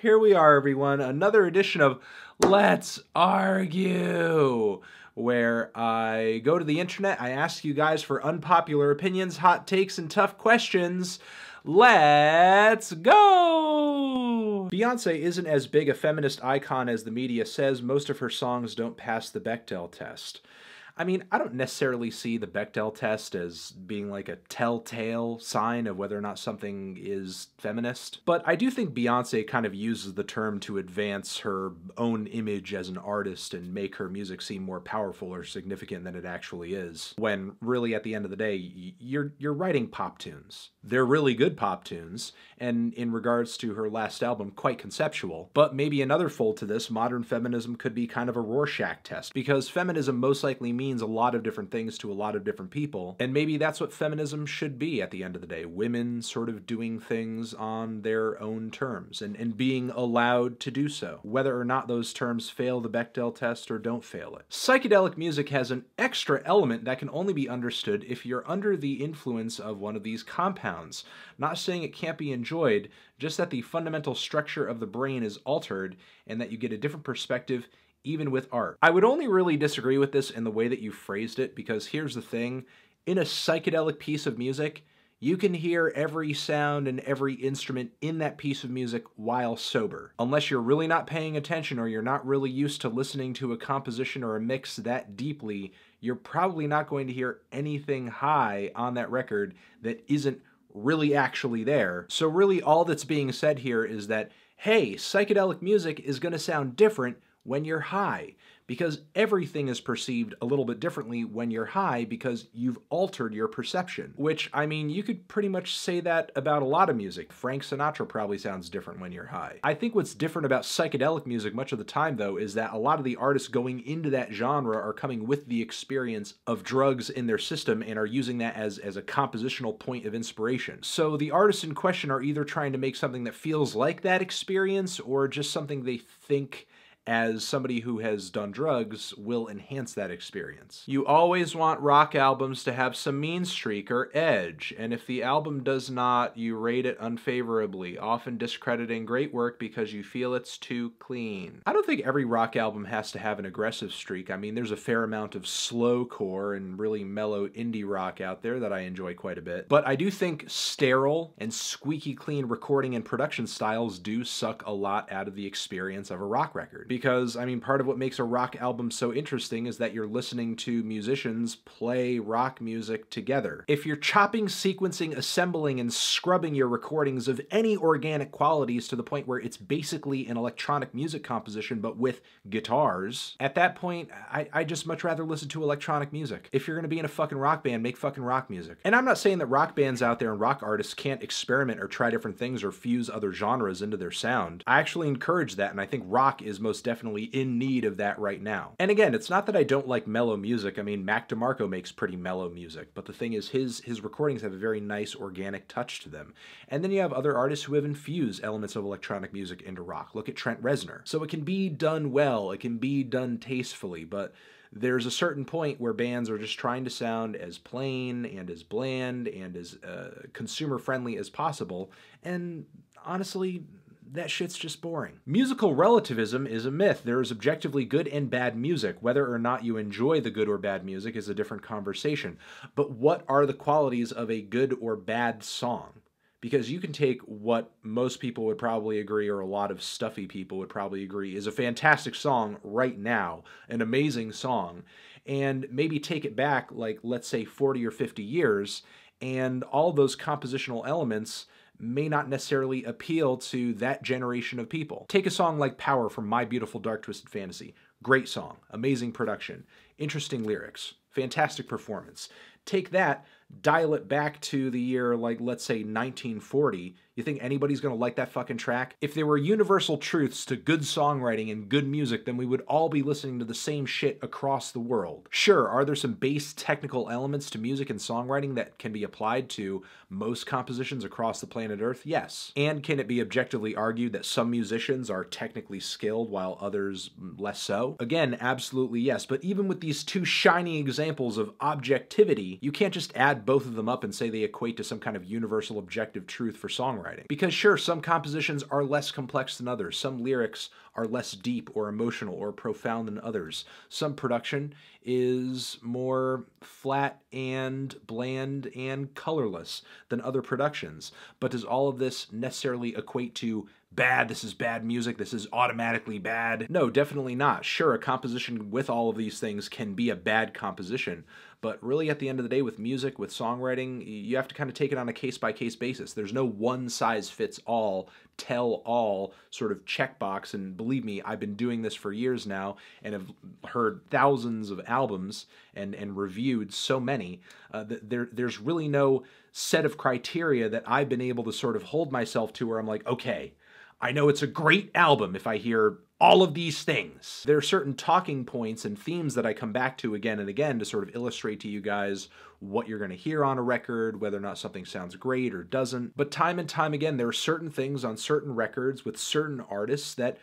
Here we are, everyone. Another edition of Let's Argue, where I go to the internet, I ask you guys for unpopular opinions, hot takes, and tough questions. Let's go! Beyoncé isn't as big a feminist icon as the media says. Most of her songs don't pass the Bechdel test. I mean, I don't necessarily see the Bechdel test as being like a telltale sign of whether or not something is feminist, but I do think Beyoncé kind of uses the term to advance her own image as an artist and make her music seem more powerful or significant than it actually is, when really at the end of the day, you're writing pop tunes. They're really good pop tunes, and in regards to her last album, quite conceptual, but maybe another fold to this, modern feminism could be kind of a Rorschach test, because feminism most likely means a lot of different things to a lot of different people, and maybe that's what feminism should be at the end of the day. Women sort of doing things on their own terms and being allowed to do so, whether or not those terms fail the Bechdel test or don't fail it. Psychedelic music has an extra element that can only be understood if you're under the influence of one of these compounds. Not saying it can't be enjoyed, just that the fundamental structure of the brain is altered and that you get a different perspective even with art. I would only really disagree with this in the way that you phrased it, because here's the thing. In a psychedelic piece of music, you can hear every sound and every instrument in that piece of music while sober. Unless you're really not paying attention or you're not really used to listening to a composition or a mix that deeply, you're probably not going to hear anything high on that record that isn't really actually there. So really all that's being said here is that, hey, psychedelic music is going to sound different when you're high, because everything is perceived a little bit differently when you're high because you've altered your perception. Which, I mean, you could pretty much say that about a lot of music. Frank Sinatra probably sounds different when you're high. I think what's different about psychedelic music much of the time, though, is that a lot of the artists going into that genre are coming with the experience of drugs in their system and are using that as a compositional point of inspiration. So the artists in question are either trying to make something that feels like that experience or just something they think as somebody who has done drugs will enhance that experience. You always want rock albums to have some mean streak or edge, and if the album does not, you rate it unfavorably, often discrediting great work because you feel it's too clean. I don't think every rock album has to have an aggressive streak. I mean, there's a fair amount of slowcore and really mellow indie rock out there that I enjoy quite a bit, but I do think sterile and squeaky clean recording and production styles do suck a lot out of the experience of a rock record. Because, I mean, part of what makes a rock album so interesting is that you're listening to musicians play rock music together. If you're chopping, sequencing, assembling, and scrubbing your recordings of any organic qualities to the point where it's basically an electronic music composition but with guitars, at that point, I just much rather listen to electronic music. If you're gonna be in a fucking rock band, make fucking rock music. And I'm not saying that rock bands out there and rock artists can't experiment or try different things or fuse other genres into their sound. I actually encourage that, and I think rock is most definitely in need of that right now. And again, it's not that I don't like mellow music. I mean, Mac DeMarco makes pretty mellow music, but the thing is his recordings have a very nice organic touch to them. And then you have other artists who have infused elements of electronic music into rock. Look at Trent Reznor. So it can be done well, it can be done tastefully, but there's a certain point where bands are just trying to sound as plain and as bland and as consumer-friendly as possible, and honestly, that shit's just boring. Musical relativism is a myth. There is objectively good and bad music. Whether or not you enjoy the good or bad music is a different conversation. But what are the qualities of a good or bad song? Because you can take what most people would probably agree, or a lot of stuffy people would probably agree, is a fantastic song right now, an amazing song, and maybe take it back, like, let's say 40 or 50 years, and all those compositional elements may not necessarily appeal to that generation of people. Take a song like Power from My Beautiful Dark Twisted Fantasy. Great song, amazing production, interesting lyrics, fantastic performance. Take that, dial it back to the year, like, let's say 1940, you think anybody's gonna like that fucking track? If there were universal truths to good songwriting and good music, then we would all be listening to the same shit across the world. Sure, are there some base technical elements to music and songwriting that can be applied to most compositions across the planet Earth? Yes. And can it be objectively argued that some musicians are technically skilled while others less so? Again, absolutely yes, but even with these two shining examples of objectivity, you can't just add both of them up and say they equate to some kind of universal objective truth for songwriting. songwriting. Because sure, some compositions are less complex than others. Some lyrics are less deep or emotional or profound than others. Some production is more flat and bland and colorless than other productions. But does all of this necessarily equate to bad, this is bad music, this is automatically bad? No, definitely not. Sure, a composition with all of these things can be a bad composition, but really at the end of the day with music, with songwriting, you have to kind of take it on a case-by-case basis. There's no one-size-fits-all, tell-all sort of checkbox, and believe me, I've been doing this for years now and have heard thousands of albums and reviewed so many. There's really no set of criteria that I've been able to sort of hold myself to where I'm like, okay, I know it's a great album if I hear all of these things. There are certain talking points and themes that I come back to again and again to sort of illustrate to you guys what you're going to hear on a record, whether or not something sounds great or doesn't. But time and time again, there are certain things on certain records with certain artists that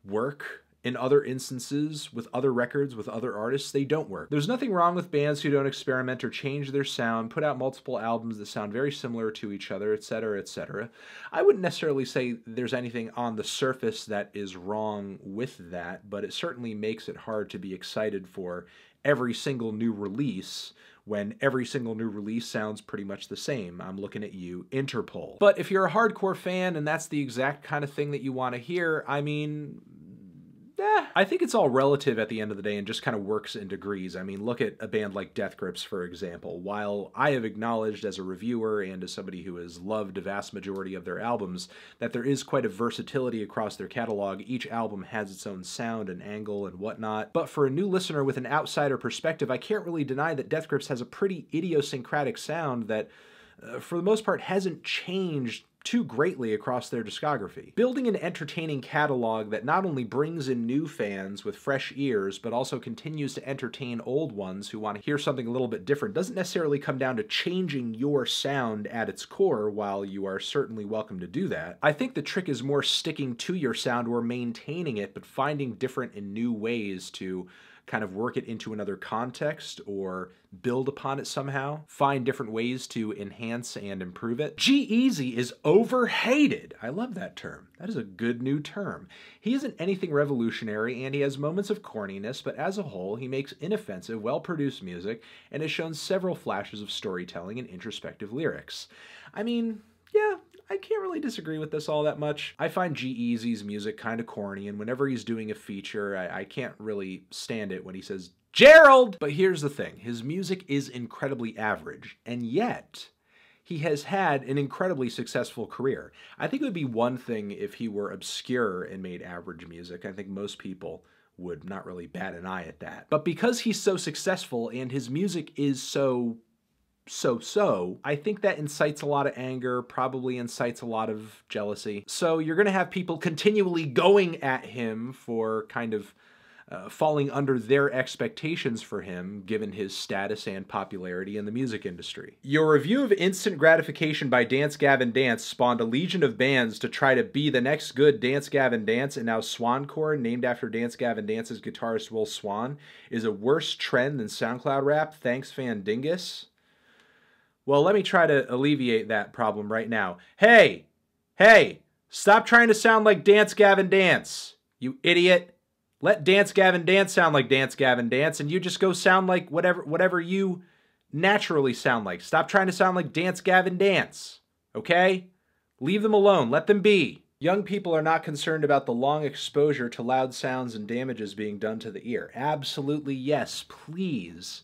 work. In other instances, with other records, with other artists, they don't work. There's nothing wrong with bands who don't experiment or change their sound, put out multiple albums that sound very similar to each other, etc., etc. I wouldn't necessarily say there's anything on the surface that is wrong with that, but it certainly makes it hard to be excited for every single new release when every single new release sounds pretty much the same. I'm looking at you, Interpol. But if you're a hardcore fan and that's the exact kind of thing that you want to hear, I mean, I think it's all relative at the end of the day and just kind of works in degrees. I mean, look at a band like Death Grips, for example. While I have acknowledged as a reviewer and as somebody who has loved a vast majority of their albums that there is quite a versatility across their catalog, each album has its own sound and angle and whatnot. But for a new listener with an outsider perspective, I can't really deny that Death Grips has a pretty idiosyncratic sound that, for the most part, hasn't changed too greatly across their discography. Building an entertaining catalog that not only brings in new fans with fresh ears, but also continues to entertain old ones who want to hear something a little bit different doesn't necessarily come down to changing your sound at its core, while you are certainly welcome to do that. I think the trick is more sticking to your sound or maintaining it, but finding different and new ways to kind of work it into another context or build upon it somehow, find different ways to enhance and improve it. G-Eazy is overhated. I love that term. That is a good new term. He isn't anything revolutionary and he has moments of corniness, but as a whole, he makes inoffensive, well-produced music and has shown several flashes of storytelling and introspective lyrics. I mean, yeah, I can't really disagree with this all that much. I find G-Eazy's music kind of corny, and whenever he's doing a feature, I can't really stand it when he says, "Gerald!" But here's the thing. His music is incredibly average, and yet he has had an incredibly successful career. I think it would be one thing if he were obscure and made average music. I think most people would not really bat an eye at that. But because he's so successful and his music is so, I think that incites a lot of anger, probably incites a lot of jealousy. So you're going to have people continually going at him for kind of falling under their expectations for him, given his status and popularity in the music industry. Your review of Instant Gratification by Dance Gavin Dance spawned a legion of bands to try to be the next good Dance Gavin Dance, and now Swancore, named after Dance Gavin Dance's guitarist Will Swan, is a worse trend than SoundCloud rap. Thanks, Fandingus. Well, let me try to alleviate that problem right now. Hey, stop trying to sound like Dance Gavin Dance, you idiot. Let Dance Gavin Dance sound like Dance Gavin Dance, and you just go sound like whatever you naturally sound like. Stop trying to sound like Dance Gavin Dance, okay? Leave them alone. Let them be. Young people are not concerned about the long exposure to loud sounds and damages being done to the ear. Absolutely yes, please.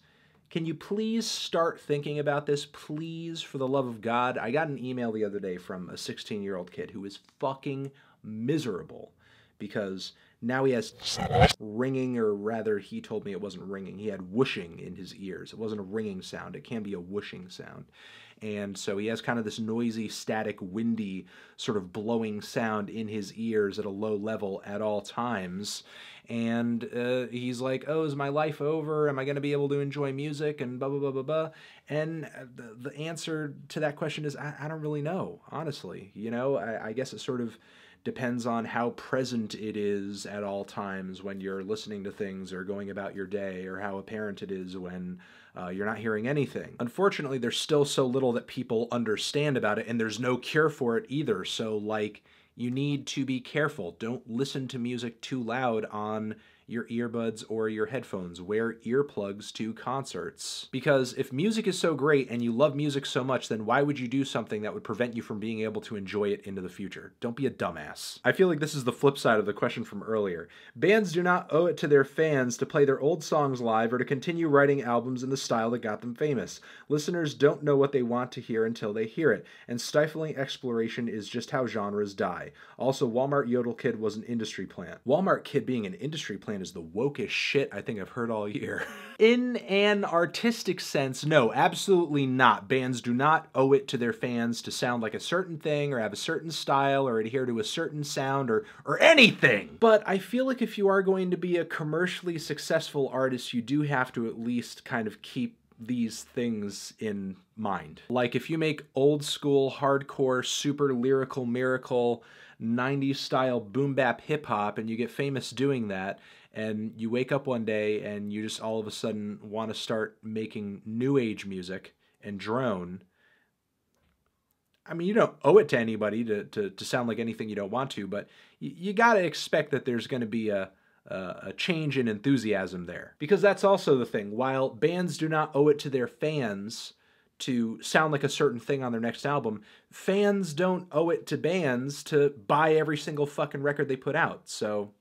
Can you please start thinking about this, please, for the love of God? I got an email the other day from a 16-year-old kid who is fucking miserable because now he has ringing, or rather he told me it wasn't ringing. He had whooshing in his ears. It wasn't a ringing sound. It can be a whooshing sound. And so he has kind of this noisy, static, windy, sort of blowing sound in his ears at a low level at all times. And he's like, oh, is my life over? Am I going to be able to enjoy music? And blah, blah, blah, blah, blah. And the answer to that question is, I don't really know, honestly. You know, I guess it sort of depends on how present it is at all times when you're listening to things or going about your day, or how apparent it is when you're not hearing anything. Unfortunately, there's still so little that people understand about it, and there's no cure for it either. So, like, you need to be careful. Don't listen to music too loud on your earbuds or your headphones. Wear earplugs to concerts. Because if music is so great and you love music so much, then why would you do something that would prevent you from being able to enjoy it into the future? Don't be a dumbass. I feel like this is the flip side of the question from earlier. Bands do not owe it to their fans to play their old songs live or to continue writing albums in the style that got them famous. Listeners don't know what they want to hear until they hear it, and stifling exploration is just how genres die. Also, Walmart Yodel Kid was an industry plant. Walmart Kid being an industry plant is the wokest shit I think I've heard all year. In an artistic sense, no, absolutely not. Bands do not owe it to their fans to sound like a certain thing or have a certain style or adhere to a certain sound or anything. But I feel like if you are going to be a commercially successful artist, you do have to at least kind of keep these things in mind. Like, if you make old school, hardcore, super lyrical, miracle, 90s style boom bap hip hop and you get famous doing that, and you wake up one day and you just all of a sudden want to start making new age music and drone, I mean, you don't owe it to anybody to sound like anything you don't want to, but you got to expect that there's going to be a change in enthusiasm there. Because that's also the thing. While bands do not owe it to their fans to sound like a certain thing on their next album, fans don't owe it to bands to buy every single fucking record they put out. So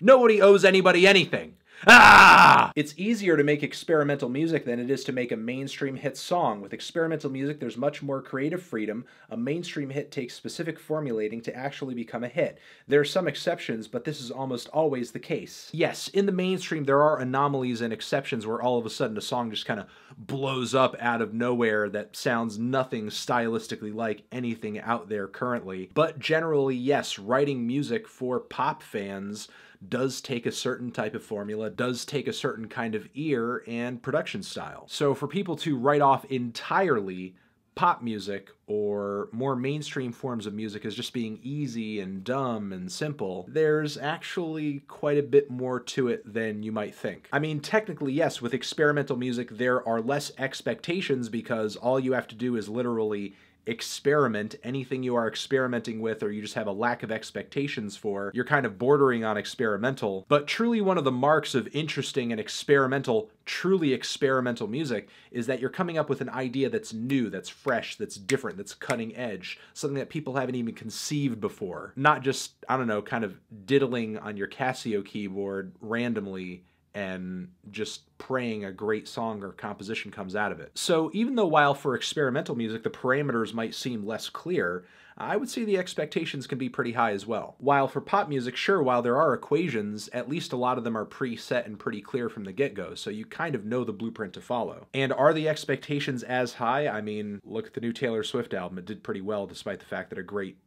nobody owes anybody anything. Ah! It's easier to make experimental music than it is to make a mainstream hit song. With experimental music, there's much more creative freedom. A mainstream hit takes specific formulating to actually become a hit. There are some exceptions, but this is almost always the case. Yes, in the mainstream, there are anomalies and exceptions where all of a sudden a song just kind of blows up out of nowhere that sounds nothing stylistically like anything out there currently. But generally, yes, writing music for pop fans does take a certain type of formula, does take a certain kind of ear and production style. So for people to write off entirely pop music or more mainstream forms of music as just being easy and dumb and simple, there's actually quite a bit more to it than you might think. I mean, technically, yes, with experimental music, there are less expectations because all you have to do is literally experiment. Anything you are experimenting with or you just have a lack of expectations for, you're kind of bordering on experimental. But truly one of the marks of interesting and experimental, truly experimental music is that you're coming up with an idea that's new, that's fresh, that's different, that's cutting edge, something that people haven't even conceived before. Not just, I don't know, kind of diddling on your Casio keyboard randomly and just praying a great song or composition comes out of it. So even though while for experimental music the parameters might seem less clear, I would say the expectations can be pretty high as well. While for pop music, sure, while there are equations, at least a lot of them are preset and pretty clear from the get-go, so you kind of know the blueprint to follow. And are the expectations as high? I mean, look at the new Taylor Swift album. It did pretty well despite the fact that a great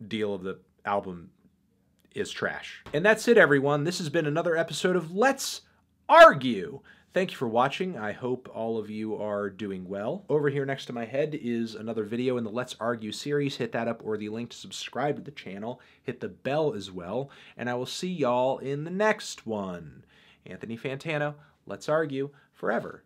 deal of the album is trash. And that's it, everyone. This has been another episode of Let's Argue. Thank you for watching. I hope all of you are doing well. Over here next to my head is another video in the Let's Argue series. Hit that up or the link to subscribe to the channel. Hit the bell as well. And I will see y'all in the next one. Anthony Fantano, Let's Argue forever.